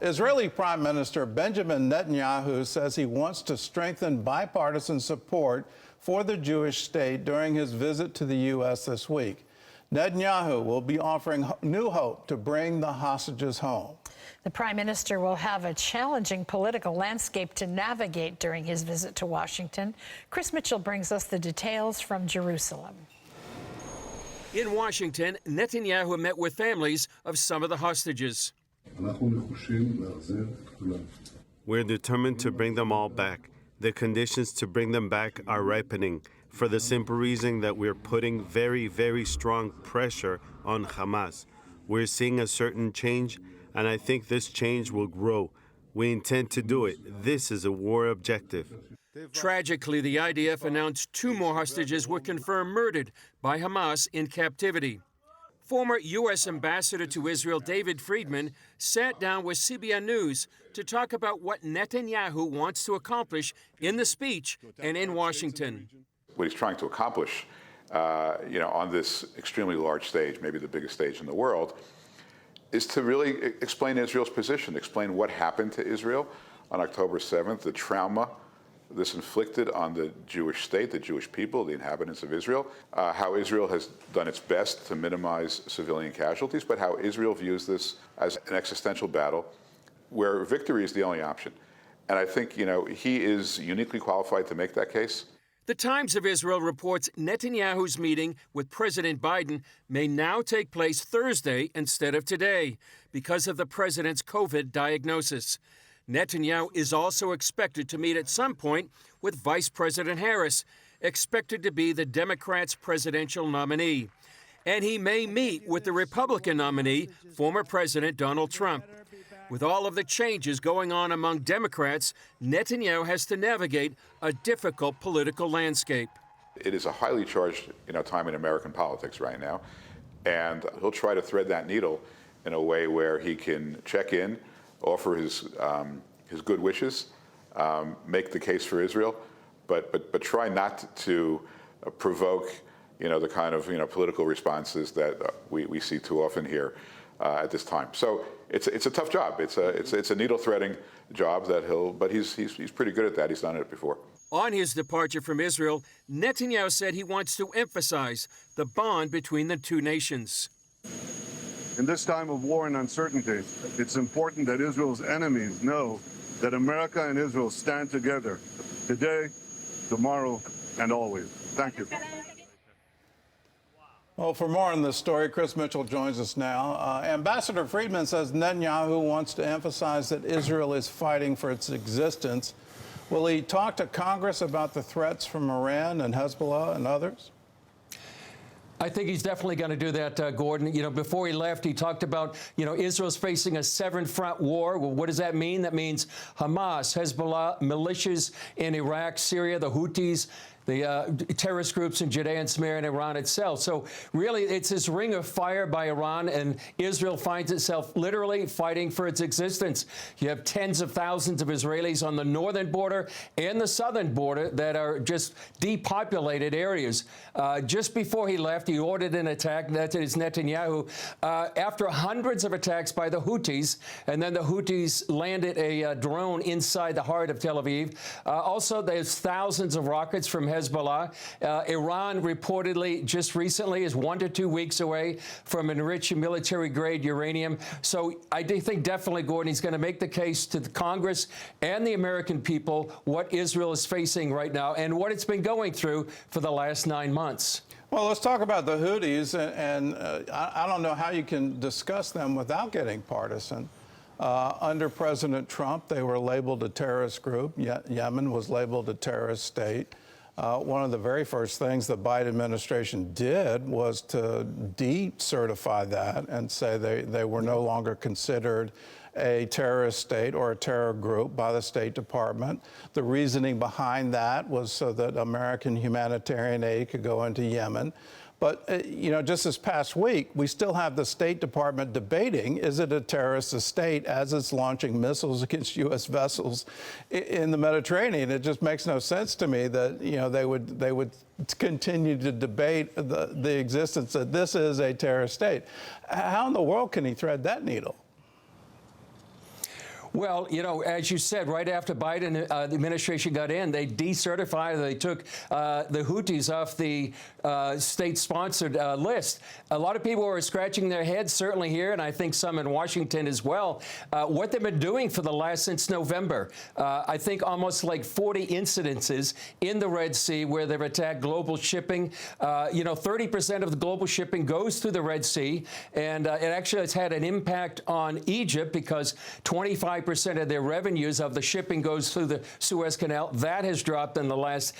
Israeli Prime Minister Benjamin Netanyahu says he wants to strengthen bipartisan support for the Jewish state during his visit to the U.S. this week. Netanyahu will be offering new hope to bring the hostages home. The Prime Minister will have a challenging political landscape to navigate during his visit to Washington. Chris Mitchell brings us the details from Jerusalem. In Washington, Netanyahu met with families of some of the hostages. We're determined to bring them all back. The conditions to bring them back are ripening, for the simple reason that we're putting very, very strong pressure on Hamas. We're seeing a certain change, and I think this change will grow. We intend to do it. This is a war objective. Tragically, the IDF announced 2 more hostages were confirmed murdered by Hamas in captivity. Former U.S. Ambassador to Israel David Friedman sat down with CBN News to talk about what Netanyahu wants to accomplish in the speech and in Washington. What he's trying to accomplish, on this extremely large stage, maybe the biggest stage in the world, is to really explain Israel's position, explain what happened to Israel on October 7th, the trauma this inflicted on the Jewish state, the Jewish people, the inhabitants of Israel, how Israel has done its best to minimize civilian casualties, but how Israel views this as an existential battle where victory is the only option. And I think, he is uniquely qualified to make that case. The Times of Israel reports Netanyahu's meeting with President Biden may now take place Thursday instead of today because of the president's COVID diagnosis. Netanyahu is also expected to meet at some point with Vice President Harris, expected to be the Democrats' presidential nominee. And he may meet with the Republican nominee, former President Donald Trump. With all of the changes going on among Democrats, Netanyahu has to navigate a difficult political landscape. It is a highly charged, time in American politics right now, and he'll try to thread that needle in a way where he can check in, offer his good wishes, make the case for Israel, but try not to provoke, the kind of political responses that we see too often here at this time. So it's a tough job. It's a needle threading job but he's pretty good at that. He's done it before. On his departure from Israel, Netanyahu said he wants to emphasize the bond between the two nations. In this time of war and uncertainty, it's important that Israel's enemies know that America and Israel stand together today, tomorrow, and always. Thank you. Well, for more on this story, Chris Mitchell joins us now. Ambassador Friedman says Netanyahu wants to emphasize that Israel is fighting for its existence. Will he talk to Congress about the threats from Iran and Hezbollah and others? I think he's definitely going to do that, Gordon. Before he left, he talked about, Israel's facing a seventh front war. Well, what does that mean? That means Hamas, Hezbollah, militias in Iraq, Syria, the Houthis, the terrorist groups in Judea and Samaria and Iran itself. So really, it's this ring of fire by Iran, and Israel finds itself literally fighting for its existence. You have tens of thousands of Israelis on the northern border and the southern border that are just depopulated areas. Just before he left, he ordered an attack. That is Netanyahu. After hundreds of attacks by the Houthis, and then the Houthis landed a drone inside the heart of Tel Aviv. Also, there's thousands of rockets from Hezbollah. Iran reportedly just recently is 1 to 2 weeks away from enriching military-grade uranium. So I do think definitely, Gordon, he's going to make the case to the Congress and the American people what Israel is facing right now and what it's been going through for the last 9 months. Well, let's talk about the Houthis, and I don't know how you can discuss them without getting partisan. Under President Trump, they were labeled a terrorist group. Yemen was labeled a terrorist state. One of the very first things the Biden administration did was to decertify that and say they were no longer considered a terrorist state or a terror group by the State Department. The reasoning behind that was so that American humanitarian aid could go into Yemen. But, just this past week, we still have the State Department debating, is it a terrorist state as it's launching missiles against U.S. vessels in the Mediterranean? It just makes no sense to me that, they would continue to debate the existence that this is a terrorist state. How in the world can he thread that needle? Well, you know, as you said, right after Biden, the administration got in, they decertified, they took the Houthis off the state-sponsored list. A lot of people are scratching their heads, certainly here, and I think some in Washington as well, what they've been doing for the last, since November. I think almost like 40 incidences in the Red Sea where they've attacked global shipping. You know, 30% of the global shipping goes through the Red Sea, and it actually has had an impact on Egypt because 25% of their revenues of the shipping goes through the Suez Canal. That has dropped in the last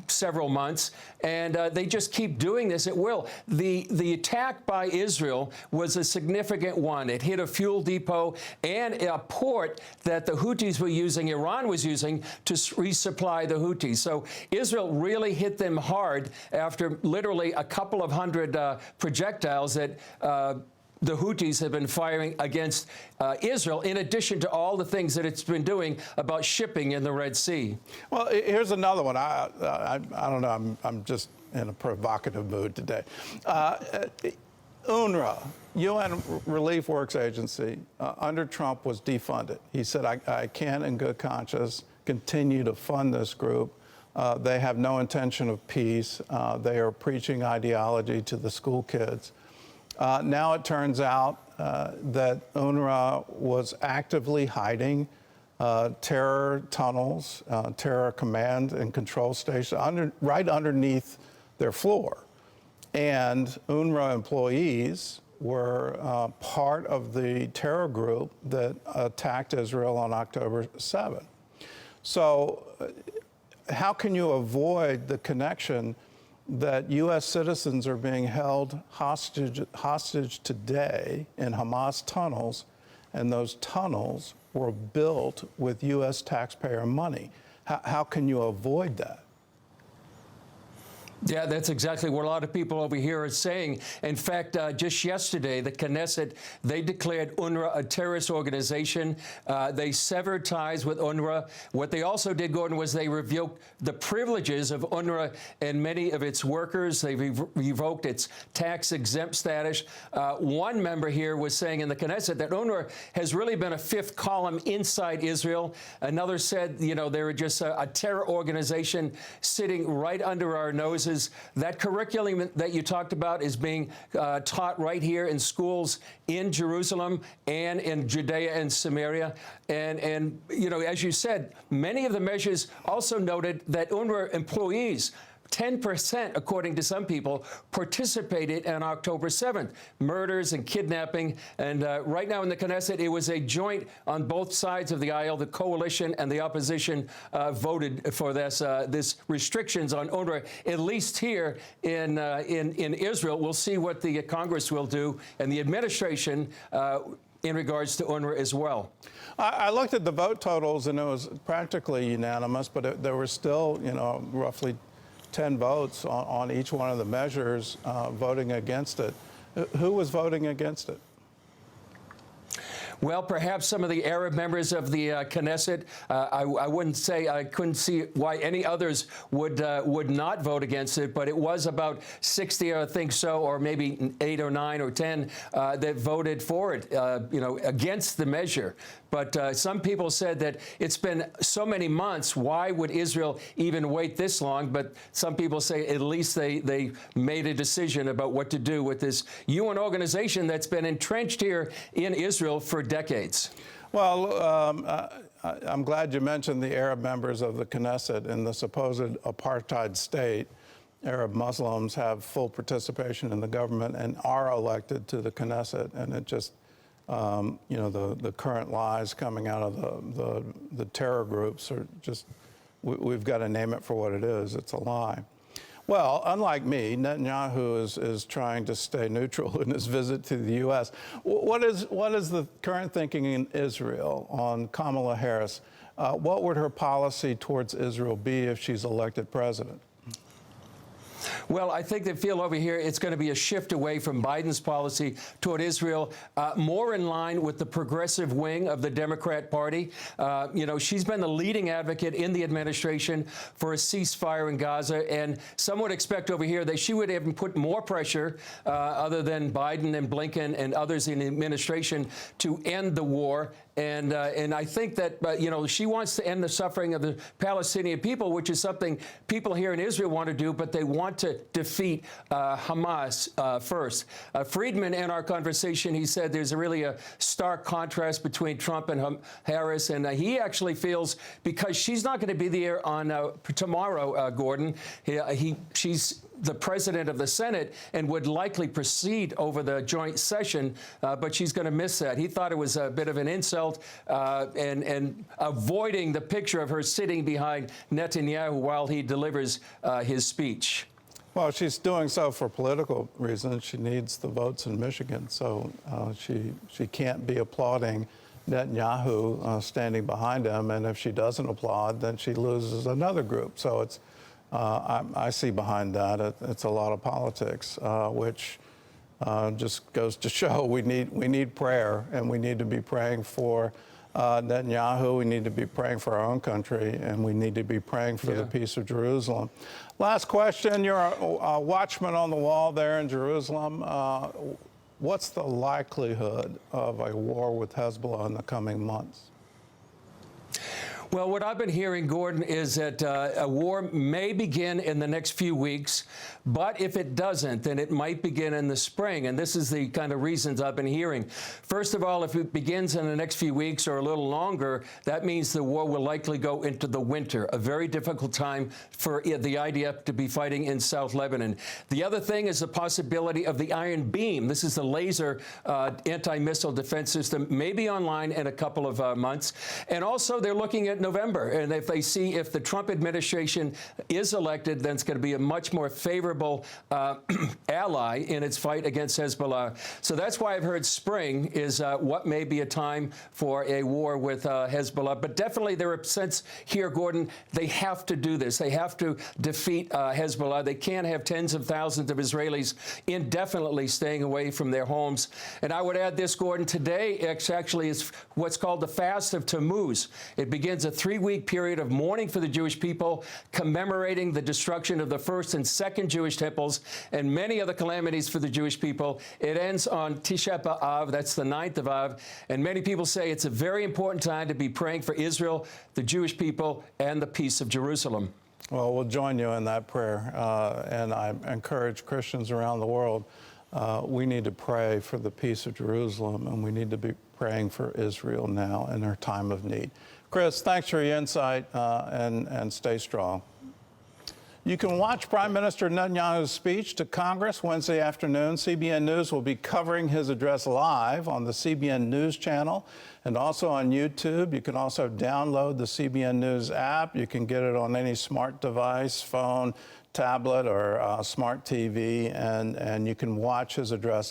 several months, and they just keep doing this at will. The attack by Israel was a significant one. It hit a fuel depot and a port that the Houthis were using, Iran was using, to resupply the Houthis. So Israel really hit them hard after literally a couple of hundred projectiles that the Houthis have been firing against Israel, in addition to all the things that it's been doing about shipping in the Red Sea. Well, here's another one. I don't know. I'm just in a provocative mood today. UNRWA, UN Relief Works Agency, under Trump was defunded. He said, I can't in good conscience continue to fund this group. They have no intention of peace. They are preaching ideology to the school kids. Now it turns out that UNRWA was actively hiding terror tunnels, terror command and control stations right underneath their floor. And UNRWA employees were part of the terror group that attacked Israel on October 7th. So how can you avoid the connection that U.S. citizens are being held hostage today in Hamas tunnels, and those tunnels were built with U.S. taxpayer money? How can you avoid that? Yeah, that's exactly what a lot of people over here are saying. In fact, just yesterday, the Knesset, they declared UNRWA a terrorist organization. They severed ties with UNRWA. What they also did, Gordon, was they revoked the privileges of UNRWA and many of its workers. They revoked its tax-exempt status. One member here was saying in the Knesset that UNRWA has really been a fifth column inside Israel. Another said, you know, they were just a terror organization sitting right under our noses. That curriculum that you talked about is being taught right here in schools in Jerusalem and in Judea and Samaria. And you know, as you said, many of the measures also noted that UNRWA employees, 10%, according to some people, participated on October 7th, murders and kidnapping. And right now in the Knesset, it was a joint on both sides of the aisle. The coalition and the opposition voted for this restrictions on UNRWA, at least here in Israel. We'll see what the Congress will do and the administration in regards to UNRWA as well. I looked at the vote totals, and it was practically unanimous, but there were still, you know, roughly 10 votes on each one of the measures voting against it. Who was voting against it? Well, perhaps some of the Arab members of the Knesset. I wouldn't say, I couldn't see why any others would not vote against it, but it was about 60, I think so, or maybe 8 or 9 or 10 that voted for it, you know, against the measure. But some people said that it's been so many months, why would Israel even wait this long? But some people say at least they made a decision about what to do with this UN organization that's been entrenched here in Israel for decades. Well, I'm glad you mentioned the Arab members of the Knesset. In the supposed apartheid state, Arab Muslims have full participation in the government and are elected to the Knesset, and it just you know, the current lies coming out of the terror groups are just, we've got to name it for what it is. It's a lie. Well, unlike me, Netanyahu is trying to stay neutral in his visit to the U.S. What is the current thinking in Israel on Kamala Harris? What would her policy towards Israel be if she's elected president? Well, I think they feel over here it's going to be a shift away from Biden's policy toward Israel, more in line with the progressive wing of the Democrat Party. You know, she's been the leading advocate in the administration for a ceasefire in Gaza, and some would expect over here that she would even put more pressure, other than Biden and Blinken and others in the administration, to end the war And I think that, she wants to end the suffering of the Palestinian people, which is something people here in Israel want to do, but they want to defeat Hamas first. Friedman, in our conversation, he said there's really a stark contrast between Trump and Harris, and he actually feels because she's not going to be there on tomorrow, Gordon, she's the president of the Senate and would likely proceed over the joint session, but she's going to miss that. He thought it was a bit of an insult and avoiding the picture of her sitting behind Netanyahu while he delivers his speech. Well, she's doing so for political reasons. She needs the votes in Michigan, so she can't be applauding Netanyahu standing behind him, and if she doesn't applaud, then she loses another group. So it's I see behind that it's a lot of politics, which just goes to show we need prayer, and we need to be praying for Netanyahu. We need to be praying for our own country, and we need to be praying for the peace of Jerusalem. Last question: you're a watchman on the wall there in Jerusalem. What's the likelihood of a war with Hezbollah in the coming months? Well, what I've been hearing, Gordon, is that a war may begin in the next few weeks, but if it doesn't, then it might begin in the spring. And this is the kind of reasons I've been hearing. First of all, if it begins in the next few weeks or a little longer, that means the war will likely go into the winter, a very difficult time for the IDF to be fighting in South Lebanon. The other thing is the possibility of the Iron Beam. This is the laser anti-missile defense system, maybe online in a couple of months. And also, they're looking at November, and if they see if the Trump administration is elected, then it's going to be a much more favorable ally in its fight against Hezbollah. So that's why I've heard spring is what may be a time for a war with Hezbollah. But definitely there are sense here, Gordon, they have to do this. They have to defeat Hezbollah. They can't have tens of thousands of Israelis indefinitely staying away from their homes. And I would add this, Gordon, today actually is what's called the Fast of Tammuz. It begins a 3-week period of mourning for the Jewish people, commemorating the destruction of the first and second Jewish temples and many other calamities for the Jewish people. It ends on Tisha B'Av, that's the 9th of Av, and many people say it's a very important time to be praying for Israel, the Jewish people, and the peace of Jerusalem. Well, we'll join you in that prayer, and I encourage Christians around the world. We need to pray for the peace of Jerusalem, and we need to be praying for Israel now in our time of need. Chris, thanks for your insight, and stay strong. You can watch Prime Minister Netanyahu's speech to Congress Wednesday afternoon. CBN News will be covering his address live on the CBN News channel and also on YouTube. You can also download the CBN News app. You can get it on any smart device, phone, tablet, or smart TV, and you can watch his address